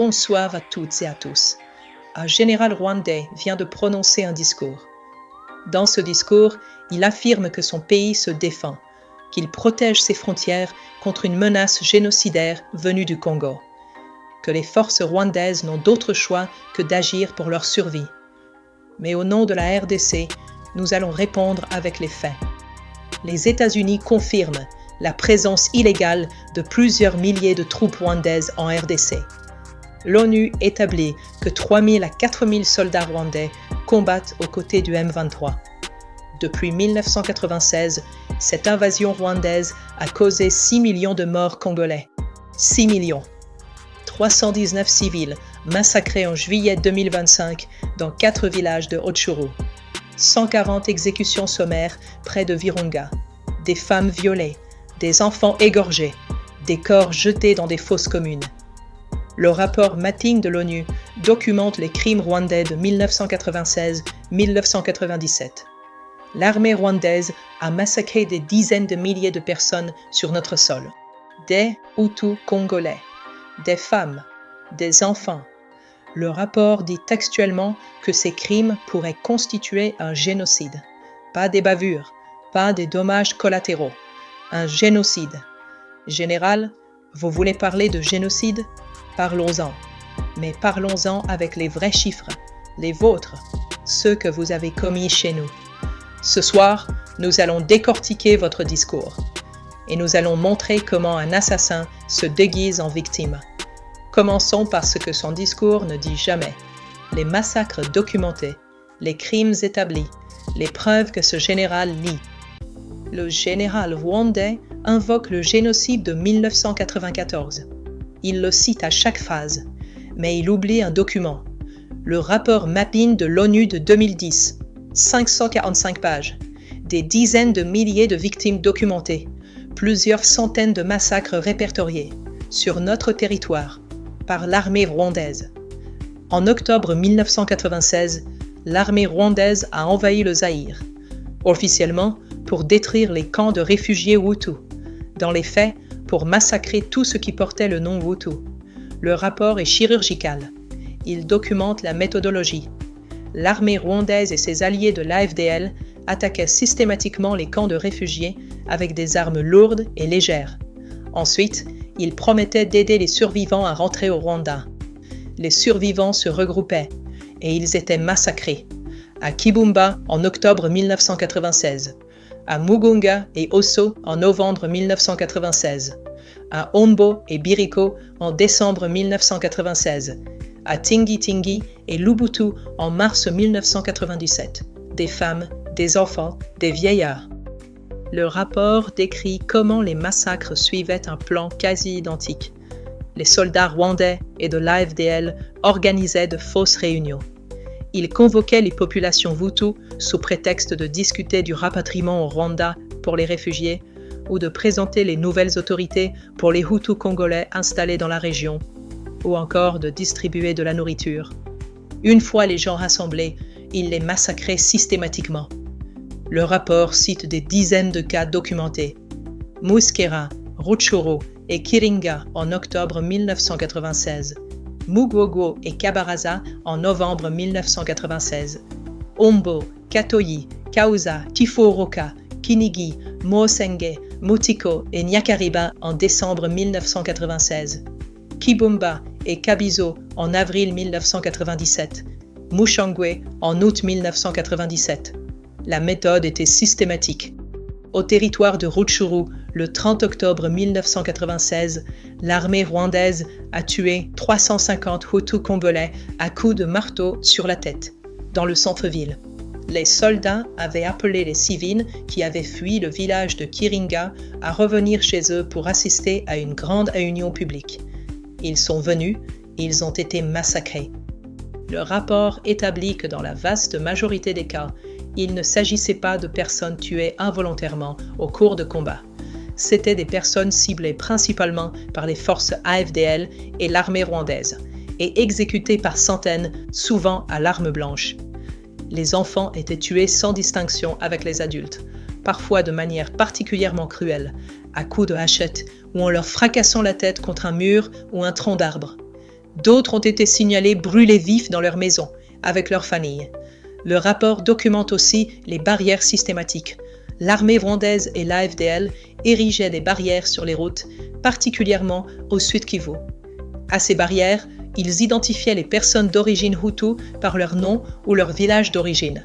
Bonsoir à toutes et à tous. Un général rwandais vient de prononcer un discours. Dans ce discours, il affirme que son pays se défend, qu'il protège ses frontières contre une menace génocidaire venue du Congo, que les forces rwandaises n'ont d'autre choix que d'agir pour leur survie. Mais au nom de la RDC, nous allons répondre avec les faits. Les États-Unis confirment la présence illégale de plusieurs milliers de troupes rwandaises en RDC. L'ONU établit que 3 000 à 4 000 soldats rwandais combattent aux côtés du M23. Depuis 1996, cette invasion rwandaise a causé 6 millions de morts congolais. 6 millions. 319 civils massacrés en juillet 2025 dans 4 villages de Rutshuru. 140 exécutions sommaires près de Virunga. Des femmes violées, des enfants égorgés, des corps jetés dans des fosses communes. Le rapport Mapping de l'ONU documente les crimes rwandais de 1996-1997. L'armée rwandaise a massacré des dizaines de milliers de personnes sur notre sol. Des Hutus congolais, des femmes, des enfants. Le rapport dit textuellement que ces crimes pourraient constituer un génocide. Pas des bavures, pas des dommages collatéraux. Un génocide. Général, vous voulez parler de génocide ? Parlons-en. Mais parlons-en avec les vrais chiffres, les vôtres, ceux que vous avez commis chez nous. Ce soir, nous allons décortiquer votre discours. Et nous allons montrer comment un assassin se déguise en victime. Commençons par ce que son discours ne dit jamais. Les massacres documentés, les crimes établis, les preuves que ce général nie. Le général rwandais invoque le génocide de 1994. Il le cite à chaque phrase, mais il oublie un document. Le rapport Mapping de l'ONU de 2010, 545 pages, des dizaines de milliers de victimes documentées, plusieurs centaines de massacres répertoriés, sur notre territoire, par l'armée rwandaise. En octobre 1996, l'armée rwandaise a envahi le Zaïre, officiellement pour détruire les camps de réfugiés Hutus, dans les faits pour massacrer tout ce qui portait le nom Hutu. Le rapport est chirurgical. Il documente la méthodologie. L'armée rwandaise et ses alliés de l'AFDL attaquaient systématiquement les camps de réfugiés avec des armes lourdes et légères. Ensuite, ils promettaient d'aider les survivants à rentrer au Rwanda. Les survivants se regroupaient et ils étaient massacrés. À Kibumba en octobre 1996. À Mugunga et Osso en novembre 1996, à Ombo et Biriko en décembre 1996, à Tingi et Lubutu en mars 1997, des femmes, des enfants, des vieillards. Le rapport décrit comment les massacres suivaient un plan quasi identique. Les soldats rwandais et de l'AFDL organisaient de fausses réunions. Ils convoquaient les populations Hutus sous prétexte de discuter du rapatriement au Rwanda pour les réfugiés ou de présenter les nouvelles autorités pour les Hutus congolais installés dans la région, ou encore de distribuer de la nourriture. Une fois les gens rassemblés, ils les massacraient systématiquement. Le rapport cite des dizaines de cas documentés. Muskera, Rutshuru et Kiringa en octobre 1996. Mugwogo et Kabaraza en novembre 1996. Ombo, Katoyi, Kauza, Tiforoka, Kinigi, Moosenge, Mutiko et Nyakariba en décembre 1996. Kibumba et Kabizo en avril 1997. Mushangwe en août 1997. La méthode était systématique. Au territoire de Rutshuru, le 30 octobre 1996, l'armée rwandaise a tué 350 Hutus congolais à coups de marteau sur la tête, dans le centre-ville. Les soldats avaient appelé les civils qui avaient fui le village de Kiringa à revenir chez eux pour assister à une grande réunion publique. Ils sont venus et ils ont été massacrés. Le rapport établit que dans la vaste majorité des cas, il ne s'agissait pas de personnes tuées involontairement au cours de combats. C'étaient des personnes ciblées principalement par les forces AFDL et l'armée rwandaise, et exécutées par centaines, souvent à l'arme blanche. Les enfants étaient tués sans distinction avec les adultes, parfois de manière particulièrement cruelle, à coups de hachette ou en leur fracassant la tête contre un mur ou un tronc d'arbre. D'autres ont été signalés brûlés vifs dans leur maison, avec leur famille. Le rapport documente aussi les barrières systématiques. L'armée rwandaise et l'AFDL érigeaient des barrières sur les routes, particulièrement au Sud Kivu. À ces barrières, ils identifiaient les personnes d'origine Hutu par leur nom ou leur village d'origine.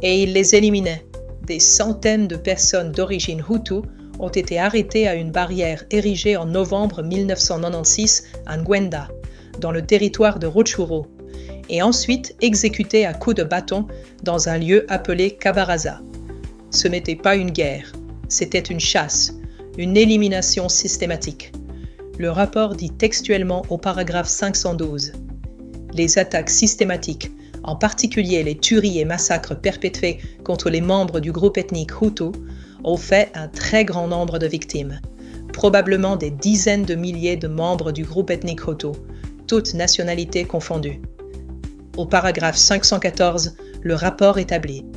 Et ils les éliminaient. Des centaines de personnes d'origine Hutu ont été arrêtées à une barrière érigée en novembre 1996 à Ngwenda, dans le territoire de Rutshuru, et ensuite exécutées à coups de bâton dans un lieu appelé Kabaraza. Ce n'était pas une guerre, c'était une chasse, une élimination systématique. Le rapport dit textuellement au paragraphe 512 « Les attaques systématiques, en particulier les tueries et massacres perpétrés contre les membres du groupe ethnique Hutu, ont fait un très grand nombre de victimes, probablement des dizaines de milliers de membres du groupe ethnique Hutu, toutes nationalités confondues. » Au paragraphe 514, le rapport établit «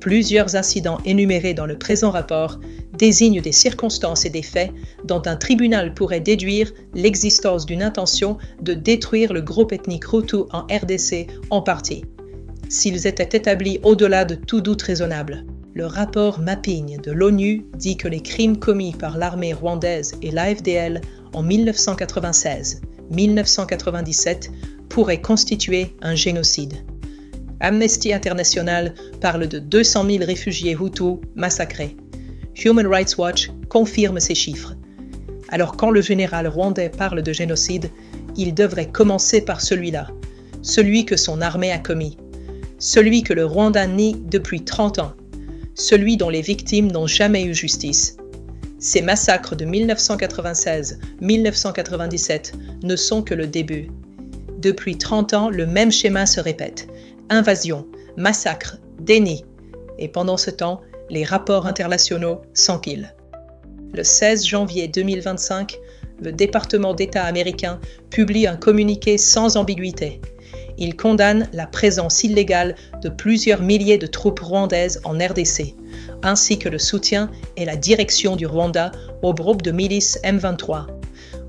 Plusieurs incidents énumérés dans le présent rapport désignent des circonstances et des faits dont un tribunal pourrait déduire l'existence d'une intention de détruire le groupe ethnique Hutu en RDC en partie, s'ils étaient établis au-delà de tout doute raisonnable. » Le rapport Mapping de l'ONU dit que les crimes commis par l'armée rwandaise et l'AFDL en 1996-1997 pourraient constituer un génocide. Amnesty International parle de 200 000 réfugiés Hutus massacrés. Human Rights Watch confirme ces chiffres. Alors quand le général rwandais parle de génocide, il devrait commencer par celui-là, celui que son armée a commis, celui que le Rwanda nie depuis 30 ans, celui dont les victimes n'ont jamais eu justice. Ces massacres de 1996-1997 ne sont que le début. Depuis 30 ans, le même schéma se répète. Invasion, massacre, déni. Et pendant ce temps, les rapports internationaux s'empilent. Le 16 janvier 2025, le département d'État américain publie un communiqué sans ambiguïté. Il condamne la présence illégale de plusieurs milliers de troupes rwandaises en RDC, ainsi que le soutien et la direction du Rwanda au groupe de milices M23.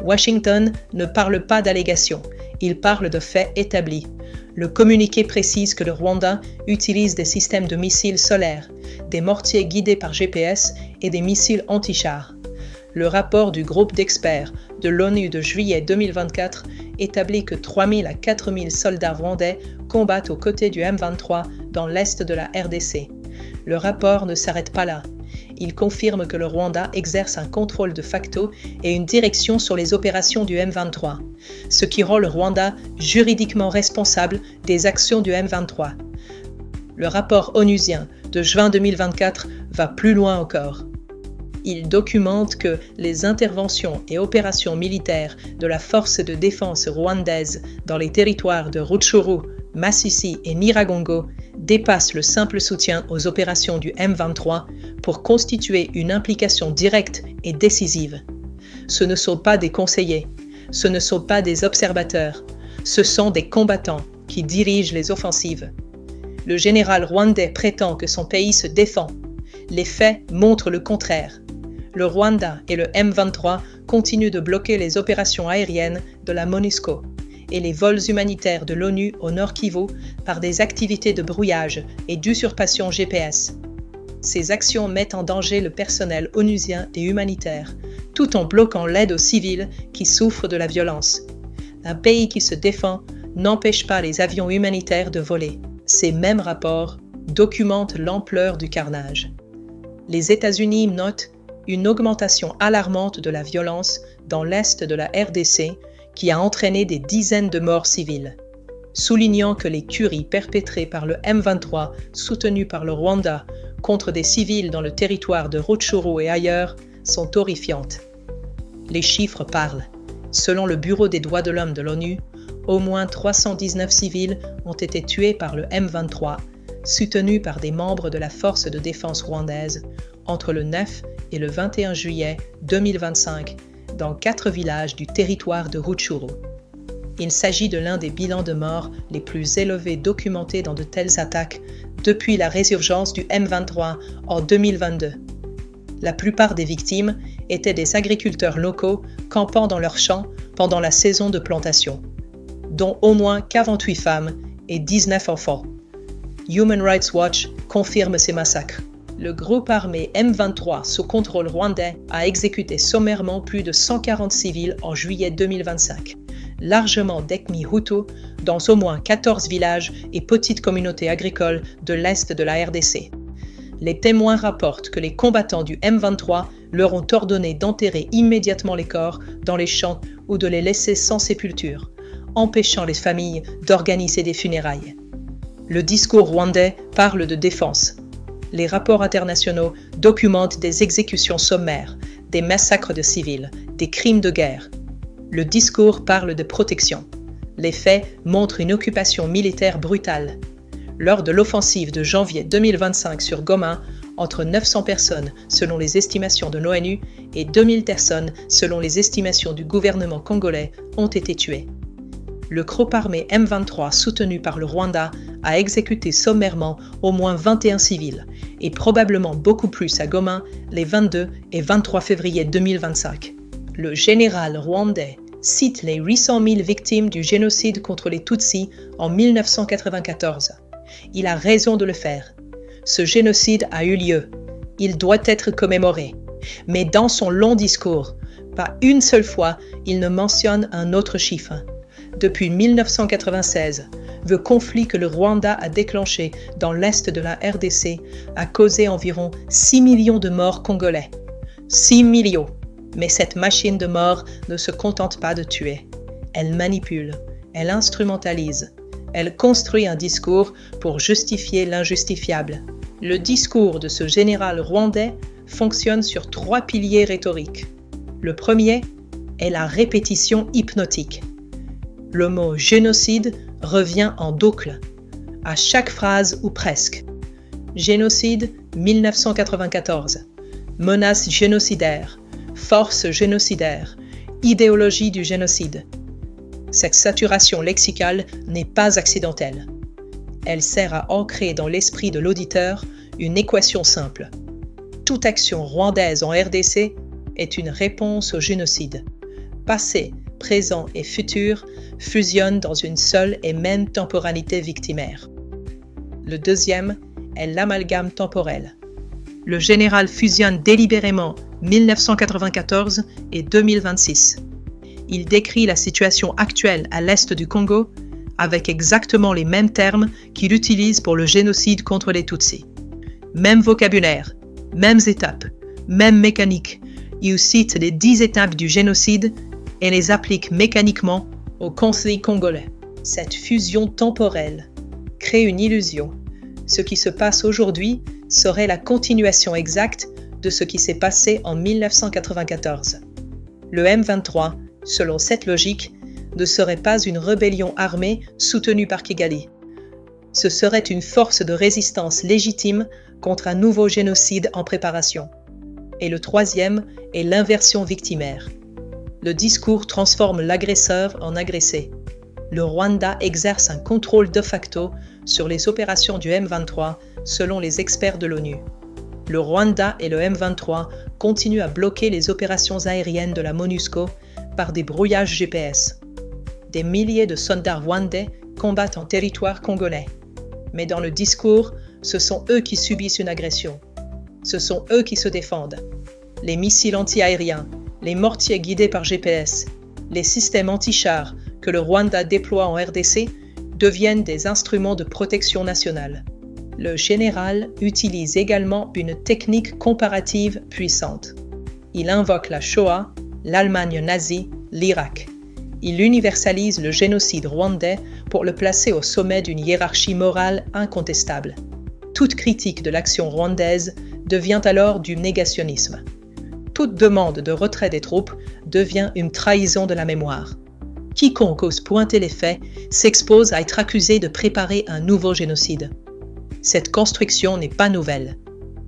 Washington ne parle pas d'allégations, il parle de faits établis. Le communiqué précise que le Rwanda utilise des systèmes de missiles solaires, des mortiers guidés par GPS et des missiles anti-chars. Le rapport du groupe d'experts de l'ONU de juillet 2024 établit que 3 000 à 4 000 soldats rwandais combattent aux côtés du M23 dans l'est de la RDC. Le rapport ne s'arrête pas là. Il confirme que le Rwanda exerce un contrôle de facto et une direction sur les opérations du M23, ce qui rend le Rwanda juridiquement responsable des actions du M23. Le rapport onusien de juin 2024 va plus loin encore. Il documente que les interventions et opérations militaires de la force de défense rwandaise dans les territoires de Rutshuru, Masisi et Nyiragongo dépassent le simple soutien aux opérations du M23 pour constituer une implication directe et décisive. Ce ne sont pas des conseillers, ce ne sont pas des observateurs, ce sont des combattants qui dirigent les offensives. Le général rwandais prétend que son pays se défend. Les faits montrent le contraire. Le Rwanda et le M23 continuent de bloquer les opérations aériennes de la MONUSCO et les vols humanitaires de l'ONU au Nord Kivu par des activités de brouillage et d'usurpation GPS. Ces actions mettent en danger le personnel onusien et humanitaire, tout en bloquant l'aide aux civils qui souffrent de la violence. Un pays qui se défend n'empêche pas les avions humanitaires de voler. Ces mêmes rapports documentent l'ampleur du carnage. Les États-Unis notent une augmentation alarmante de la violence dans l'est de la RDC qui a entraîné des dizaines de morts civiles, soulignant que les tueries perpétrées par le M23 soutenu par le Rwanda contre des civils dans le territoire de Rutshuru et ailleurs sont horrifiantes. Les chiffres parlent. Selon le Bureau des droits de l'homme de l'ONU, au moins 319 civils ont été tués par le M23, soutenus par des membres de la force de défense rwandaise, entre le 9 et le 21 juillet 2025 dans 4 villages du territoire de Rutshuru. Il s'agit de l'un des bilans de morts les plus élevés documentés dans de telles attaques depuis la résurgence du M23 en 2022. La plupart des victimes étaient des agriculteurs locaux campant dans leurs champs pendant la saison de plantation. dont au moins 48 femmes et 19 enfants. Human Rights Watch confirme ces massacres. Le groupe armé M23 sous contrôle rwandais a exécuté sommairement plus de 140 civils en juillet 2025, largement d'ethnie Hutu dans au moins 14 villages et petites communautés agricoles de l'est de la RDC. Les témoins rapportent que les combattants du M23 leur ont ordonné d'enterrer immédiatement les corps dans les champs ou de les laisser sans sépulture, empêchant les familles d'organiser des funérailles. Le discours rwandais parle de défense. Les rapports internationaux documentent des exécutions sommaires, des massacres de civils, des crimes de guerre. Le discours parle de protection. Les faits montrent une occupation militaire brutale. Lors de l'offensive de janvier 2025 sur Goma, entre 900 personnes selon les estimations de l'ONU et 2000 personnes selon les estimations du gouvernement congolais ont été tuées. Le groupe armé M23 soutenu par le Rwanda a exécuté sommairement au moins 21 civils et probablement beaucoup plus à Goma les 22 et 23 février 2025. Le général rwandais cite les 800 000 victimes du génocide contre les Tutsis en 1994. Il a raison de le faire. Ce génocide a eu lieu. Il doit être commémoré. Mais dans son long discours, pas une seule fois, il ne mentionne un autre chiffre. Depuis 1996, le conflit que le Rwanda a déclenché dans l'est de la RDC a causé environ 6 millions de morts congolais. 6 millions. Mais cette machine de mort ne se contente pas de tuer. Elle manipule, elle instrumentalise, elle construit un discours pour justifier l'injustifiable. Le discours de ce général rwandais fonctionne sur 3 piliers rhétoriques. Le premier est la répétition hypnotique. Le mot génocide revient en boucle, à chaque phrase ou presque. Génocide 1994, menace génocidaire, force génocidaire, idéologie du génocide. Cette saturation lexicale n'est pas accidentelle. Elle sert à ancrer dans l'esprit de l'auditeur une équation simple. Toute action rwandaise en RDC est une réponse au génocide. Passé, présent et futur fusionnent dans une seule et même temporalité victimaire. Le deuxième est l'amalgame temporel. Le général fusionne délibérément 1994 et 2026. Il décrit la situation actuelle à l'est du Congo avec exactement les mêmes termes qu'il utilise pour le génocide contre les Tutsis. Même vocabulaire, mêmes étapes, même mécanique. Il cite les 10 étapes du génocide et les applique mécaniquement au conflit congolais. Cette fusion temporelle crée une illusion. Ce qui se passe aujourd'hui serait la continuation exacte de ce qui s'est passé en 1994. Le M23, selon cette logique, ne serait pas une rébellion armée soutenue par Kigali. Ce serait une force de résistance légitime contre un nouveau génocide en préparation. Et le troisième est l'inversion victimaire. Le discours transforme l'agresseur en agressé. Le Rwanda exerce un contrôle de facto sur les opérations du M23 selon les experts de l'ONU. Le Rwanda et le M23 continuent à bloquer les opérations aériennes de la MONUSCO par des brouillages GPS. Des milliers de soldats rwandais combattent en territoire congolais. Mais dans le discours, ce sont eux qui subissent une agression. Ce sont eux qui se défendent. Les missiles anti-aériens, les mortiers guidés par GPS, les systèmes anti-chars que le Rwanda déploie en RDC deviennent des instruments de protection nationale. Le général utilise également une technique comparative puissante. Il invoque la Shoah, l'Allemagne nazie, l'Irak. Il universalise le génocide rwandais pour le placer au sommet d'une hiérarchie morale incontestable. Toute critique de l'action rwandaise devient alors du négationnisme. Toute demande de retrait des troupes devient une trahison de la mémoire. Quiconque ose pointer les faits s'expose à être accusé de préparer un nouveau génocide. Cette construction n'est pas nouvelle.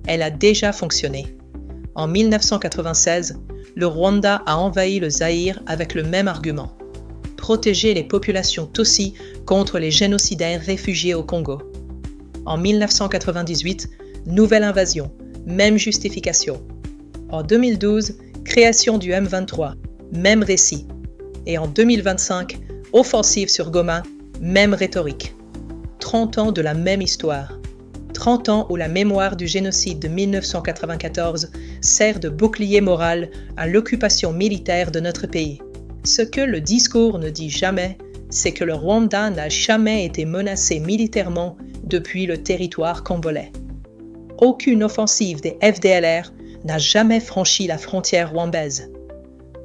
Elle a déjà fonctionné. En 1996, le Rwanda a envahi le Zaïre avec le même argument. Protéger les populations Tutsis contre les génocidaires réfugiés au Congo. En 1998, nouvelle invasion, même justification. En 2012, création du M23, même récit. Et en 2025, Offensive sur Goma, même rhétorique. 30 ans de la même histoire. 30 ans où la mémoire du génocide de 1994 sert de bouclier moral à l'occupation militaire de notre pays. Ce que le discours ne dit jamais, c'est que le Rwanda n'a jamais été menacé militairement depuis le territoire congolais. Aucune offensive des FDLR n'a jamais franchi la frontière rwandaise.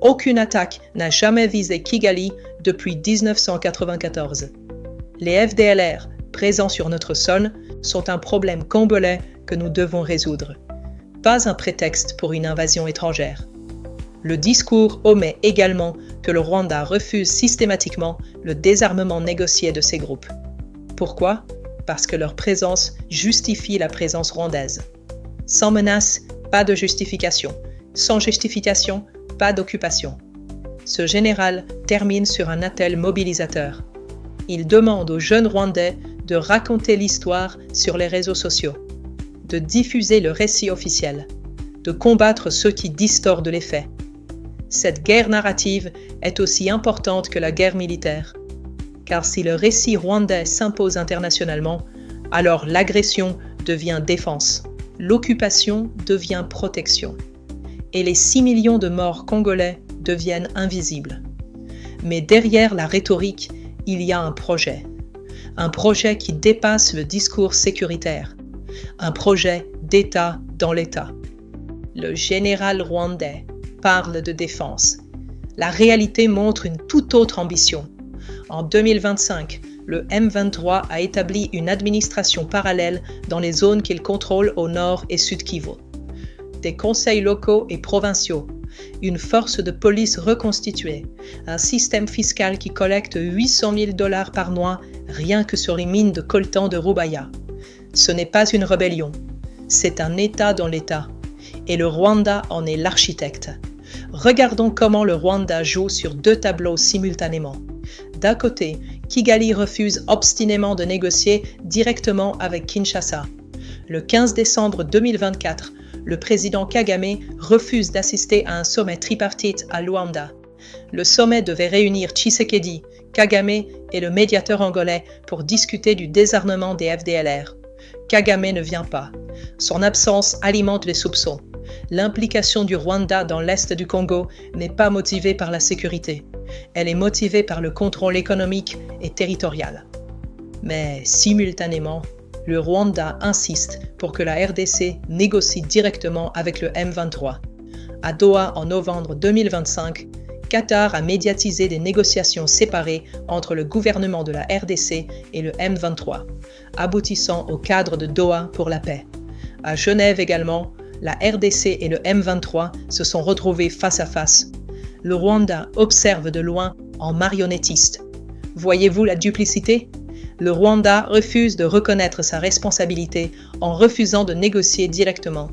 Aucune attaque n'a jamais visé Kigali depuis 1994. Les FDLR présents sur notre sol sont un problème congolais que nous devons résoudre, pas un prétexte pour une invasion étrangère. Le discours omet également que le Rwanda refuse systématiquement le désarmement négocié de ces groupes. Pourquoi ? Parce que leur présence justifie la présence rwandaise. Sans menace, pas de justification. Sans justification, pas d'occupation. Ce général termine sur un appel mobilisateur. Il demande aux jeunes Rwandais de raconter l'histoire sur les réseaux sociaux, de diffuser le récit officiel, de combattre ceux qui distordent les faits. Cette guerre narrative est aussi importante que la guerre militaire. Car si le récit rwandais s'impose internationalement, alors l'agression devient défense, l'occupation devient protection, et les 6 millions de morts congolais deviennent invisibles. Mais derrière la rhétorique, il y a un projet qui dépasse le discours sécuritaire, un projet d'État dans l'État. Le général rwandais parle de défense. La réalité montre une toute autre ambition. En 2025, le M23 a établi une administration parallèle dans les zones qu'il contrôle au nord et sud Kivu. Des conseils locaux et provinciaux, une force de police reconstituée, un système fiscal qui collecte $800 000 par mois rien que sur les mines de coltan de Rubaya. Ce n'est pas une rébellion, c'est un État dans l'État, et le Rwanda en est l'architecte. Regardons comment le Rwanda joue sur 2 tableaux simultanément. D'un côté, Kigali refuse obstinément de négocier directement avec Kinshasa. Le 15 décembre 2024, le président Kagame refuse d'assister à un sommet tripartite à Luanda. Le sommet devait réunir Tshisekedi, Kagame et le médiateur angolais pour discuter du désarmement des FDLR. Kagame ne vient pas. Son absence alimente les soupçons. L'implication du Rwanda dans l'est du Congo n'est pas motivée par la sécurité. Elle est motivée par le contrôle économique et territorial. Mais simultanément, le Rwanda insiste pour que la RDC négocie directement avec le M23. À Doha en novembre 2025, Qatar a médiatisé des négociations séparées entre le gouvernement de la RDC et le M23, aboutissant au cadre de Doha pour la paix. À Genève également, la RDC et le M23 se sont retrouvés face à face. Le Rwanda observe de loin en marionnettiste. Voyez-vous la duplicité ? Le Rwanda refuse de reconnaître sa responsabilité en refusant de négocier directement.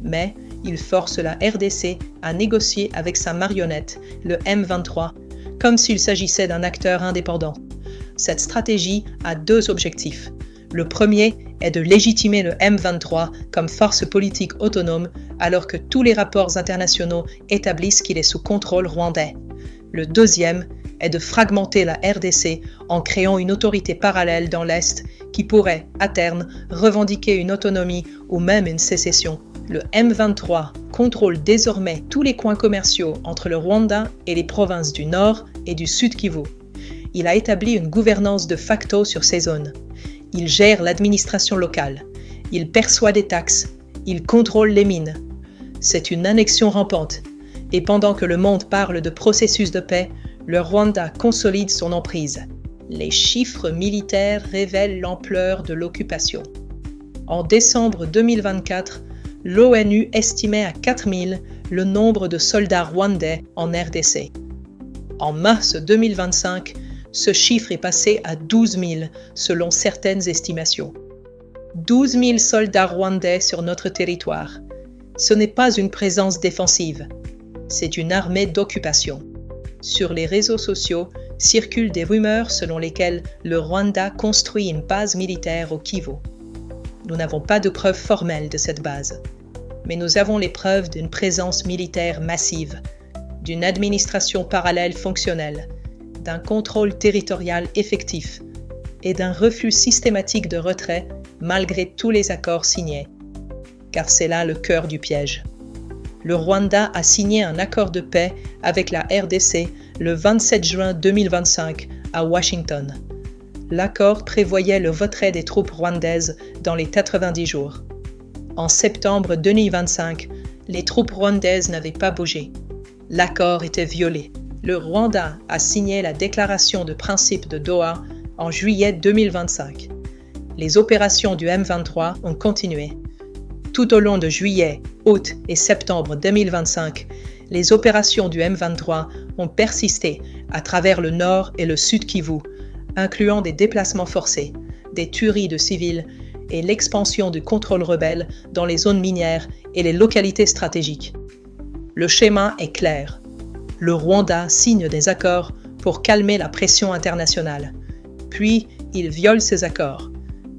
Mais il force la RDC à négocier avec sa marionnette, le M23, comme s'il s'agissait d'un acteur indépendant. Cette stratégie a 2 objectifs. Le premier est de légitimer le M23 comme force politique autonome alors que tous les rapports internationaux établissent qu'il est sous contrôle rwandais. Le deuxième est de fragmenter la RDC en créant une autorité parallèle dans l'Est qui pourrait, à terme, revendiquer une autonomie ou même une sécession. Le M23 contrôle désormais tous les coins commerciaux entre le Rwanda et les provinces du Nord et du Sud Kivu. Il a établi une gouvernance de facto sur ces zones. Il gère l'administration locale. Il perçoit des taxes. Il contrôle les mines. C'est une annexion rampante. Et pendant que le monde parle de processus de paix, le Rwanda consolide son emprise. Les chiffres militaires révèlent l'ampleur de l'occupation. En décembre 2024, l'ONU estimait à 4000 le nombre de soldats rwandais en RDC. En mars 2025, ce chiffre est passé à 12 000 selon certaines estimations. 12 000 soldats rwandais sur notre territoire. Ce n'est pas une présence défensive, c'est une armée d'occupation. Sur les réseaux sociaux circulent des rumeurs selon lesquelles le Rwanda construit une base militaire au Kivu. Nous n'avons pas de preuves formelles de cette base, mais nous avons les preuves d'une présence militaire massive, d'une administration parallèle fonctionnelle, d'un contrôle territorial effectif et d'un refus systématique de retrait malgré tous les accords signés. Car c'est là le cœur du piège. Le Rwanda a signé un accord de paix avec la RDC le 27 juin 2025 à Washington. L'accord prévoyait le retrait des troupes rwandaises dans les 90 jours. En septembre 2025, les troupes rwandaises n'avaient pas bougé. L'accord était violé. Le Rwanda a signé la déclaration de principe de Doha en juillet 2025. Les opérations du M23 ont continué. Tout au long de juillet, août et septembre 2025, les opérations du M23 ont persisté à travers le nord et le sud Kivu, incluant des déplacements forcés, des tueries de civils et l'expansion du contrôle rebelle dans les zones minières et les localités stratégiques. Le schéma est clair. Le Rwanda signe des accords pour calmer la pression internationale. Puis, il viole ces accords.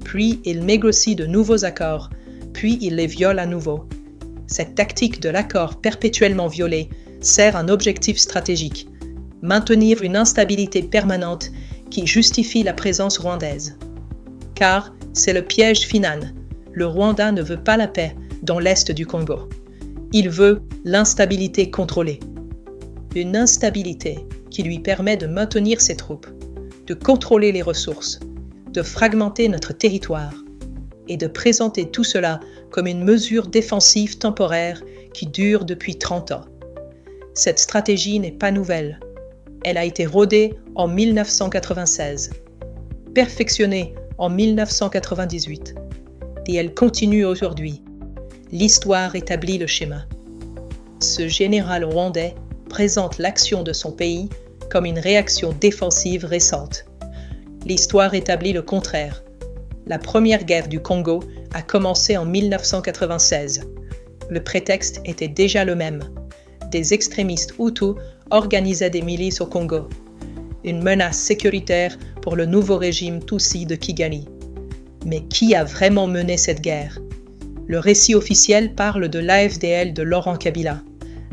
Puis, il négocie de nouveaux accords. Puis, il les viole à nouveau. Cette tactique de l'accord perpétuellement violé sert un objectif stratégique, maintenir une instabilité permanente qui justifie la présence rwandaise. Car c'est le piège final. Le Rwanda ne veut pas la paix dans l'est du Congo. Il veut l'instabilité contrôlée. Une instabilité qui lui permet de maintenir ses troupes, de contrôler les ressources, de fragmenter notre territoire et de présenter tout cela comme une mesure défensive temporaire qui dure depuis 30 ans. Cette stratégie n'est pas nouvelle. Elle a été rodée en 1996, perfectionnée en 1998, et elle continue aujourd'hui. L'histoire établit le schéma. Ce général rwandais présente l'action de son pays comme une réaction défensive récente. L'histoire établit le contraire. La première guerre du Congo a commencé en 1996. Le prétexte était déjà le même. Des extrémistes hutus organisaient des milices au Congo. Une menace sécuritaire pour le nouveau régime Tutsi de Kigali. Mais qui a vraiment mené cette guerre? Le récit officiel parle de l'AFDL de Laurent Kabila.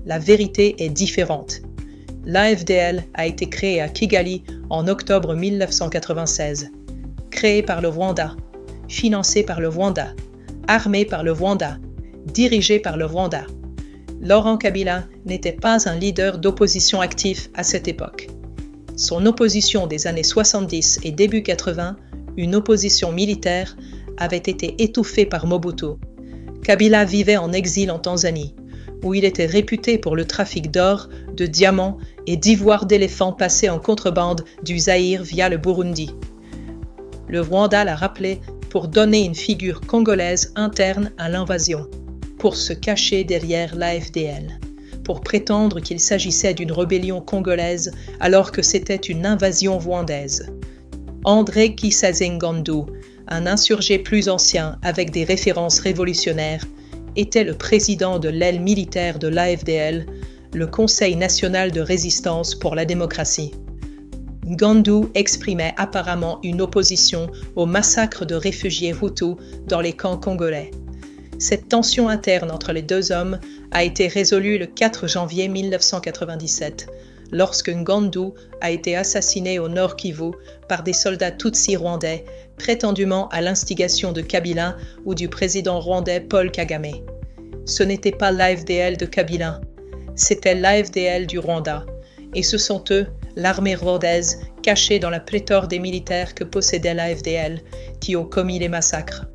La vérité est différente. L'AFDL a été créée à Kigali en octobre 1996. Créée par le Rwanda, financée par le Rwanda, armée par le Rwanda, dirigée par le Rwanda. Laurent Kabila n'était pas un leader d'opposition actif à cette époque. Son opposition des années 70 et début 80, une opposition militaire, avait été étouffée par Mobutu. Kabila vivait en exil en Tanzanie, où il était réputé pour le trafic d'or, de diamants et d'ivoire d'éléphant passé en contrebande du Zaïre via le Burundi. Le Rwanda l'a rappelé pour donner une figure congolaise interne à l'invasion, pour se cacher derrière l'AFDL, pour prétendre qu'il s'agissait d'une rébellion congolaise alors que c'était une invasion rwandaise. André Kisaze Ngandu, un insurgé plus ancien avec des références révolutionnaires, était le président de l'aile militaire de l'AFDL, le Conseil national de résistance pour la démocratie. Ngandu exprimait apparemment une opposition au massacre de réfugiés hutus dans les camps congolais. Cette tension interne entre les deux hommes a été résolue le 4 janvier 1997, lorsque Ngandu a été assassiné au Nord Kivu par des soldats tutsis rwandais, prétendument à l'instigation de Kabila ou du président rwandais Paul Kagame. Ce n'était pas l'AFDL de Kabila, c'était l'AFDL du Rwanda, et ce sont eux, l'armée rwandaise, cachée dans la pléthore des militaires que possédait l'AFDL, qui ont commis les massacres.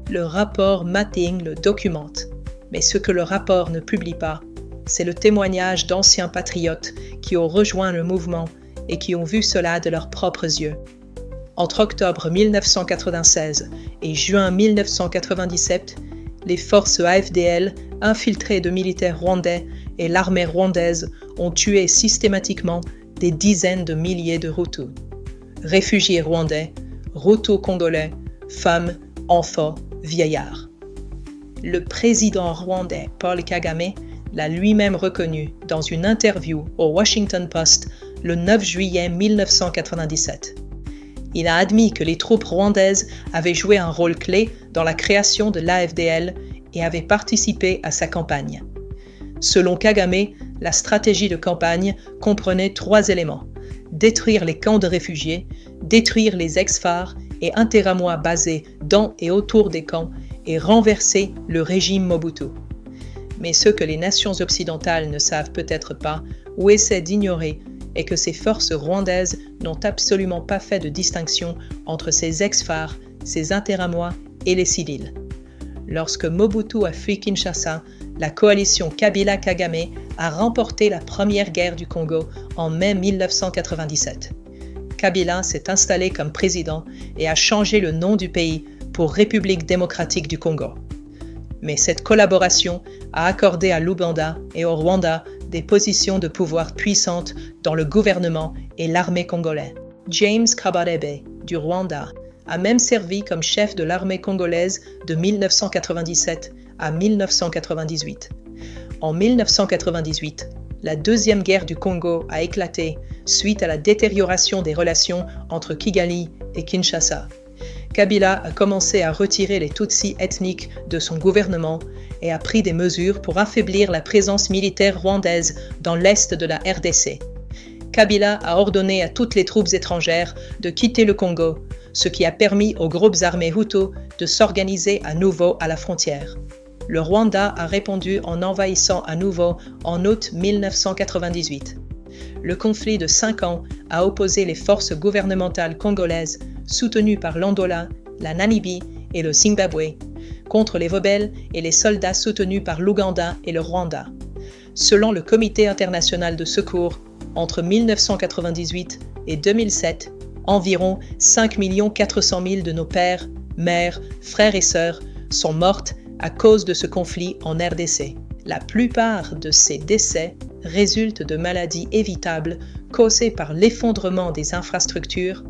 Le rapport Mating le documente, mais ce que le rapport ne publie pas, c'est le témoignage d'anciens patriotes qui ont rejoint le mouvement et qui ont vu cela de leurs propres yeux. Entre octobre 1996 et juin 1997, les forces AFDL, infiltrées de militaires rwandais et l'armée rwandaise ont tué systématiquement des dizaines de milliers de Hutus. Réfugiés rwandais, Hutus congolais, femmes, enfants, vieillards. Le président rwandais Paul Kagame l'a lui-même reconnu dans une interview au Washington Post le 9 juillet 1997. Il a admis que les troupes rwandaises avaient joué un rôle clé dans la création de l'AFDL et avaient participé à sa campagne. Selon Kagame, la stratégie de campagne comprenait 3 éléments: détruire les camps de réfugiés, détruire les ex-phares et interamois basés dans et autour des camps et renverser le régime Mobutu. Mais ce que les nations occidentales ne savent peut-être pas ou essaient d'ignorer est que ces forces rwandaises n'ont absolument pas fait de distinction entre ces ex-phares, ces interamois et les civils. Lorsque Mobutu a fui Kinshasa, la coalition Kabila-Kagame a remporté la première guerre du Congo en mai 1997. Kabila s'est installé comme président et a changé le nom du pays pour République démocratique du Congo. Mais cette collaboration a accordé à l'Ouganda et au Rwanda des positions de pouvoir puissantes dans le gouvernement et l'armée congolais. James Kabarebe, du Rwanda, a même servi comme chef de l'armée congolaise de 1997 à 1998. En 1998, la deuxième guerre du Congo a éclaté suite à la détérioration des relations entre Kigali et Kinshasa. Kabila a commencé à retirer les Tutsis ethniques de son gouvernement et a pris des mesures pour affaiblir la présence militaire rwandaise dans l'est de la RDC. Kabila a ordonné à toutes les troupes étrangères de quitter le Congo, ce qui a permis aux groupes armés Hutus de s'organiser à nouveau à la frontière. Le Rwanda a répondu en envahissant à nouveau en août 1998. Le conflit de 5 ans a opposé les forces gouvernementales congolaises soutenues par l'Angola, la Namibie et le Zimbabwe contre les rebelles et les soldats soutenus par l'Ouganda et le Rwanda. Selon le Comité international de secours, entre 1998 et 2007, environ 5 400 000 de nos pères, mères, frères et sœurs sont mortes à cause de ce conflit en RDC. La plupart de ces décès résultent de maladies évitables causées par l'effondrement des infrastructures,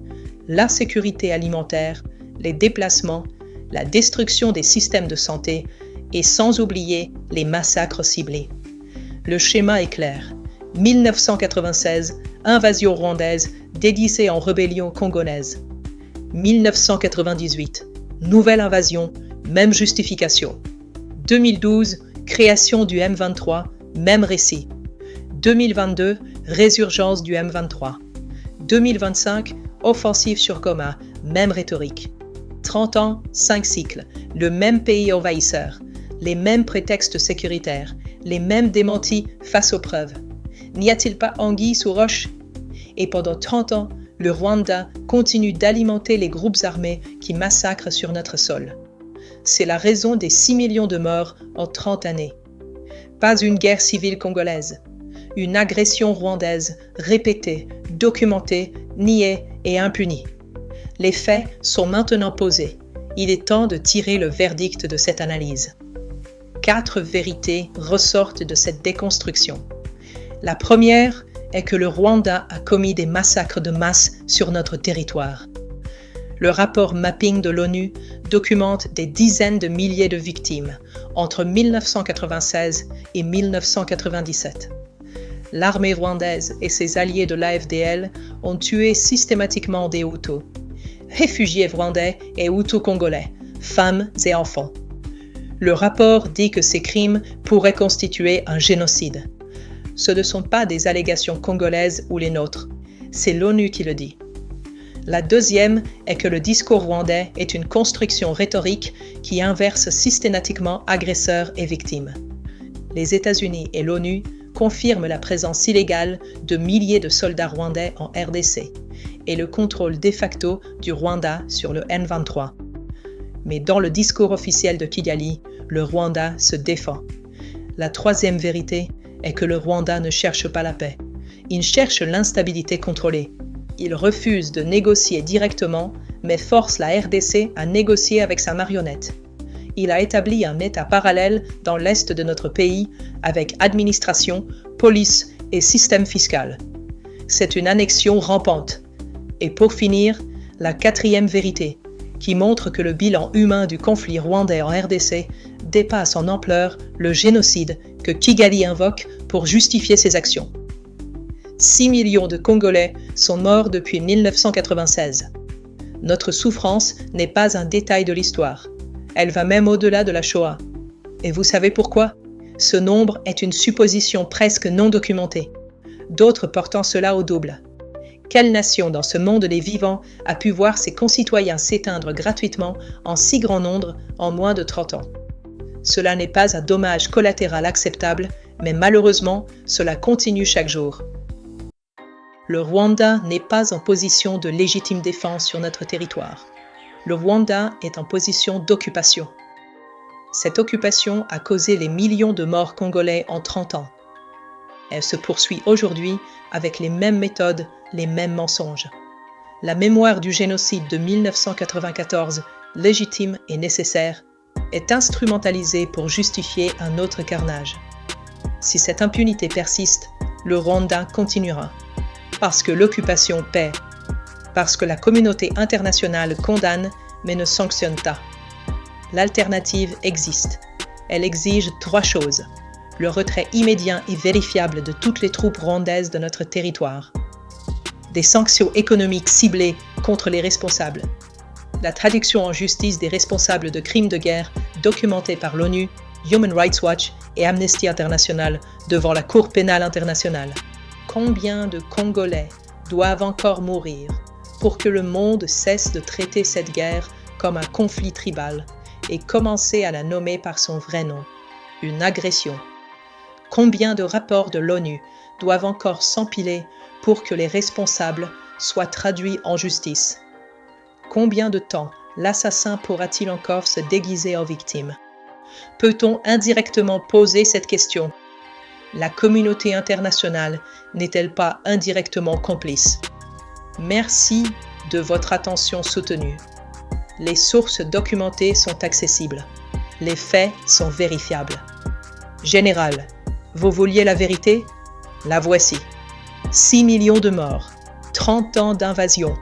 l'insécurité alimentaire, les déplacements, la destruction des systèmes de santé et sans oublier les massacres ciblés. Le schéma est clair. 1996, invasion rwandaise déguisée en rébellion congolaise. 1998, nouvelle invasion, même justification. 2012, création du M23, même récit. 2022, résurgence du M23. 2025, offensive sur Goma, même rhétorique. 30 ans, 5 cycles, le même pays envahisseur, les mêmes prétextes sécuritaires, les mêmes démentis face aux preuves. N'y a-t-il pas anguille sous roche? Et pendant 30 ans, le Rwanda continue d'alimenter les groupes armés qui massacrent sur notre sol. C'est la raison des 6 millions de morts en 30 années. Pas une guerre civile congolaise, une agression rwandaise répétée, documentée, niée et impunie. Les faits sont maintenant posés. Il est temps de tirer le verdict de cette analyse. 4 vérités ressortent de cette déconstruction. La première est que le Rwanda a commis des massacres de masse sur notre territoire. Le rapport Mapping de l'ONU documente des dizaines de milliers de victimes entre 1996 et 1997. L'armée rwandaise et ses alliés de l'AFDL ont tué systématiquement des Hutus, réfugiés rwandais et Hutus congolais, femmes et enfants. Le rapport dit que ces crimes pourraient constituer un génocide. Ce ne sont pas des allégations congolaises ou les nôtres, c'est l'ONU qui le dit. La deuxième est que le discours rwandais est une construction rhétorique qui inverse systématiquement agresseurs et victimes. Les États-Unis et l'ONU confirment la présence illégale de milliers de soldats rwandais en RDC et le contrôle de facto du Rwanda sur le M23. Mais dans le discours officiel de Kigali, le Rwanda se défend. La troisième vérité est que le Rwanda ne cherche pas la paix. Il cherche l'instabilité contrôlée. Il refuse de négocier directement, mais force la RDC à négocier avec sa marionnette. Il a établi un État parallèle dans l'est de notre pays avec administration, police et système fiscal. C'est une annexion rampante. Et pour finir, la quatrième vérité, qui montre que le bilan humain du conflit rwandais en RDC dépasse en ampleur le génocide que Kigali invoque pour justifier ses actions. 6 millions de Congolais sont morts depuis 1996. Notre souffrance n'est pas un détail de l'histoire. Elle va même au-delà de la Shoah. Et vous savez pourquoi? Ce nombre est une supposition presque non documentée. D'autres portant cela au double. Quelle nation dans ce monde des vivants a pu voir ses concitoyens s'éteindre gratuitement en si grand nombre en moins de 30 ans? Cela n'est pas un dommage collatéral acceptable, mais malheureusement, cela continue chaque jour. Le Rwanda n'est pas en position de légitime défense sur notre territoire. Le Rwanda est en position d'occupation. Cette occupation a causé les millions de morts congolais en 30 ans. Elle se poursuit aujourd'hui avec les mêmes méthodes, les mêmes mensonges. La mémoire du génocide de 1994, légitime et nécessaire, est instrumentalisée pour justifier un autre carnage. Si cette impunité persiste, le Rwanda continuera. Parce que l'occupation paie. Parce que la communauté internationale condamne mais ne sanctionne pas. L'alternative existe. Elle exige 3 choses. Le retrait immédiat et vérifiable de toutes les troupes rwandaises de notre territoire. Des sanctions économiques ciblées contre les responsables. La traduction en justice des responsables de crimes de guerre documentés par l'ONU, Human Rights Watch et Amnesty International devant la Cour pénale internationale. Combien de Congolais doivent encore mourir pour que le monde cesse de traiter cette guerre comme un conflit tribal et commencer à la nommer par son vrai nom, une agression? Combien de rapports de l'ONU doivent encore s'empiler pour que les responsables soient traduits en justice? Combien de temps l'assassin pourra-t-il encore se déguiser en victime? Peut-on indirectement poser cette question? La communauté internationale n'est-elle pas indirectement complice? Merci de votre attention soutenue. Les sources documentées sont accessibles. Les faits sont vérifiables. Général, vous vouliez la vérité? La voici. 6 millions de morts, 30 ans d'invasion,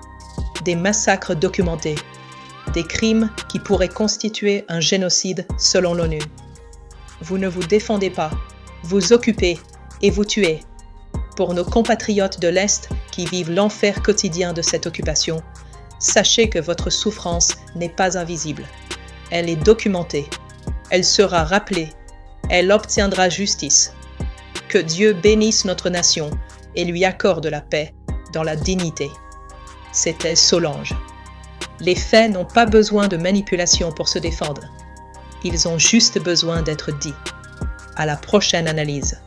des massacres documentés, des crimes qui pourraient constituer un génocide selon l'ONU. Vous ne vous défendez pas, vous occupez et vous tuez. Pour nos compatriotes de l'Est qui vivent l'enfer quotidien de cette occupation, sachez que votre souffrance n'est pas invisible. Elle est documentée. Elle sera rappelée. Elle obtiendra justice. Que Dieu bénisse notre nation et lui accorde la paix dans la dignité. C'était Solange. Les faits n'ont pas besoin de manipulation pour se défendre. Ils ont juste besoin d'être dits. À la prochaine analyse.